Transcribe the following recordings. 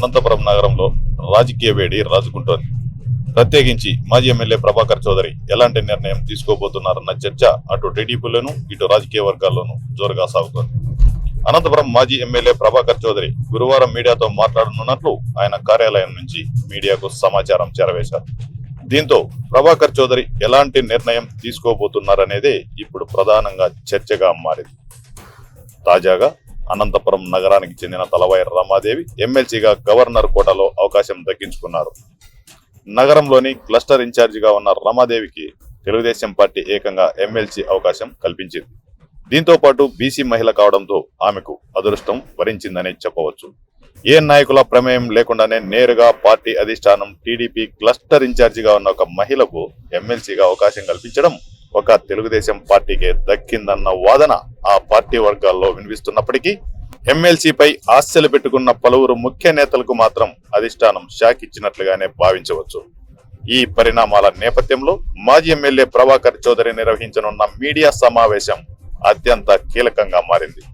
అనంతపురం నగరంలో రాజకీయ వేడి రాజుకుంటోంది. ప్రత్యేకించి మాజీ ఎమ్మెల్యే ప్రభాకర్ చౌదరి ఎలాంటి నిర్ణయం తీసుకోబోతున్నారన్న చర్చ అటు టీడీపీలోనూ ఇటు రాజకీయ వర్గాల్లోనూ జోరుగా సాగుతోంది. అనంతపురం మాజీ ఎమ్మెల్యే ప్రభాకర్ చౌదరి గురువారం మీడియాతో మాట్లాడనున్నట్లు ఆయన కార్యాలయం నుంచి మీడియాకు సమాచారం చేరవేశారు. దీంతో ప్రభాకర్ చౌదరి ఎలాంటి నిర్ణయం తీసుకోబోతున్నారనేదే ఇప్పుడు ప్రధానంగా చర్చగా మారింది. తాజాగా అనంతపురం నగరానికి చెందిన తలవాయి రమాదేవి ఎమ్మెల్సీగా గవర్నర్ కోటాలో అవకాశం దక్కించుకున్నారు. నగరంలోని క్లస్టర్ ఇన్ఛార్జిగా ఉన్న రమాదేవికి తెలుగుదేశం పార్టీ ఏకంగా ఎమ్మెల్సీ అవకాశం కల్పించింది. దీంతో పాటు బీసీ మహిళ కావడంతో ఆమెకు అదృష్టం వరించిందనే చెప్పవచ్చు. ఏ నాయకుల ప్రమేయం లేకుండానే నేరుగా పార్టీ అధిష్టానం టీడీపీ క్లస్టర్ ఇన్ఛార్జిగా ఉన్న ఒక మహిళకు ఎమ్మెల్సీగా అవకాశం కల్పించడం ఒక తెలుగుదేశం పార్టీకే దక్కిందన్న వాదన ఆ పార్టీ వర్గాల్లో వినిపిస్తున్నప్పటికీ ఎమ్మెల్సీపై ఆశలు పెట్టుకున్న పలువురు ముఖ్య నేతలకు మాత్రం అధిష్టానం షాక్ ఇచ్చినట్లుగానే భావించవచ్చు. ఈ పరిణామాల నేపథ్యంలో మాజీ ఎమ్మెల్యే ప్రభాకర్ చౌదరి నిర్వహించనున్న మీడియా సమావేశం అత్యంత కీలకంగా మారింది.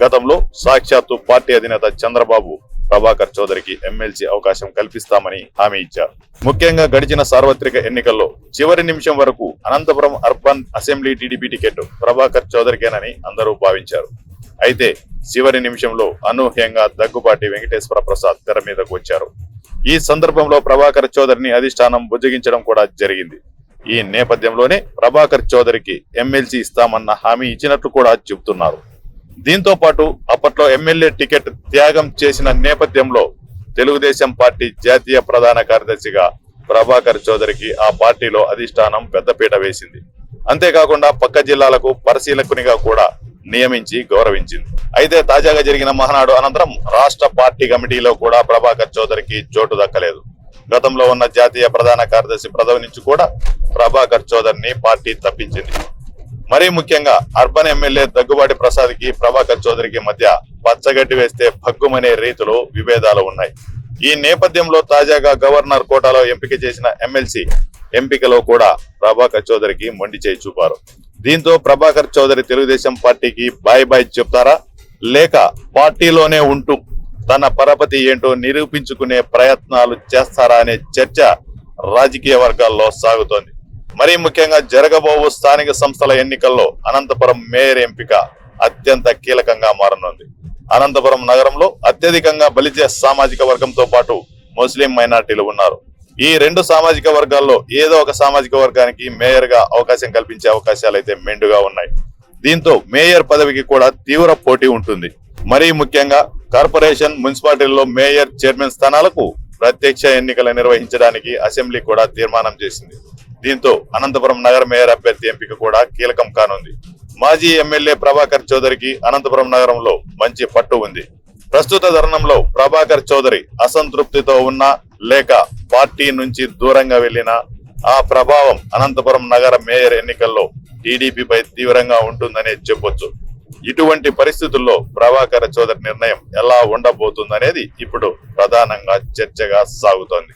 గతంలో సాక్షాత్తు పార్టీ అధినేత చంద్రబాబు ప్రభాకర్ చౌదరికి ఎమ్మెల్సీ అవకాశం కల్పిస్తామని హామీ ఇచ్చారు. ముఖ్యంగా గడిచిన సార్వత్రిక ఎన్నికల్లో చివరి నిమిషం వరకు Anantapuram urban assembly TDP ticket Prabhakar చౌదరికేనని అందరూ భావించారు. అయితే చివరి నిమిషంలో అనూహ్యంగా దగ్గుబాటి వెంకటేశ్వర ప్రసాద్ తెర మీదకు వచ్చారు. ఈ సందర్భంలో ప్రభాకర్ చౌదరిని అధిష్టానం బుజ్జగించడం కూడా జరిగింది. ఈ నేపథ్యంలోనే ప్రభాకర్ చౌదరికి ఎమ్మెల్సీ ఇస్తామన్న హామీ ఇచ్చినట్లు కూడా చెబుతున్నారు. దీంతో పాటు అప్పట్లో ఎమ్మెల్యే టికెట్ త్యాగం చేసిన నేపథ్యంలో తెలుగుదేశం పార్టీ జాతీయ ప్రధాన కార్యదర్శిగా ప్రభాకర్ చౌదరికి ఆ పార్టీలో అధిష్టానం పెద్దపీట వేసింది. అంతేకాకుండా పక్క జిల్లాలకు పరిశీలకునిగా కూడా నియమించి గౌరవించింది. అయితే తాజాగా జరిగిన మహానాడు అనంతరం రాష్ట్ర పార్టీ కమిటీలో కూడా ప్రభాకర్ చౌదరికి చోటు దక్కలేదు. గతంలో ఉన్న జాతీయ ప్రధాన కార్యదర్శి పదవి నుంచి కూడా ప్రభాకర్ చౌదరిని పార్టీ తప్పించింది. మరీ ముఖ్యంగా అర్బన్ ఎమ్మెల్యే దగ్గుబాటి ప్రసాద్ కి ప్రభాకర్ చౌదరికి మధ్య పచ్చగడ్డి వేస్తే భగ్గుమనే రీతిలో విభేదాలు ఉన్నాయి. ఈ నేపథ్యంలో తాజాగా గవర్నర్ కోటాలో ఎంపిక చేసిన ఎమ్మెల్సీ ఎంపికలో కూడా ప్రభాకర్ చౌదరికి మొండి చేయి చూపారు. దీంతో ప్రభాకర్ చౌదరి తెలుగుదేశం పార్టీకి బాయ్ బాయ్ చెప్తారా లేక పార్టీలోనే ఉంటూ తన పరపతి ఏంటో నిరూపించుకునే ప్రయత్నాలు చేస్తారా అనే చర్చ రాజకీయ వర్గాల్లో సాగుతోంది. మరీ ముఖ్యంగా జరగబోవు స్థానిక సంస్థల ఎన్నికల్లో అనంతపురం మేయర్ ఎంపిక అత్యంత కీలకంగా మారనుంది. అనంతపురం నగరంలో అత్యధికంగా బలిజ సామాజిక వర్గంతో పాటు ముస్లిం మైనార్టీలు ఉన్నారు. ఈ రెండు సామాజిక వర్గాల్లో ఏదో ఒక సామాజిక వర్గానికి మేయర్ గా అవకాశం కల్పించే అవకాశాలు అయితే మెండుగా ఉన్నాయి. దీంతో మేయర్ పదవికి కూడా తీవ్ర పోటీ ఉంటుంది. మరీ ముఖ్యంగా కార్పొరేషన్, మున్సిపాలిటీల్లో మేయర్, చైర్మన్ స్థానాలకు ప్రత్యక్ష ఎన్నికలు నిర్వహించడానికి అసెంబ్లీ కూడా తీర్మానం చేసింది. దీంతో అనంతపురం నగర మేయర్ అభ్యర్థి ఎంపిక కూడా కీలకం కానుంది. మాజీ ఎమ్మెల్యే ప్రభాకర్ చౌదరికి అనంతపురం నగరంలో మంచి పట్టు ఉంది. ప్రస్తుత తరుణంలో ప్రభాకర్ చౌదరి అసంతృప్తితో ఉన్నా లేక పార్టీ నుంచి దూరంగా వెళ్లినా ఆ ప్రభావం అనంతపురం నగర మేయర్ ఎన్నికల్లో టీడీపీపై తీవ్రంగా ఉంటుందనే చెప్పొచ్చు. ఇటువంటి పరిస్థితుల్లో ప్రభాకర్ చౌదరి నిర్ణయం ఎలా ఉండబోతుందనేది ఇప్పుడు ప్రధానంగా చర్చగా సాగుతోంది.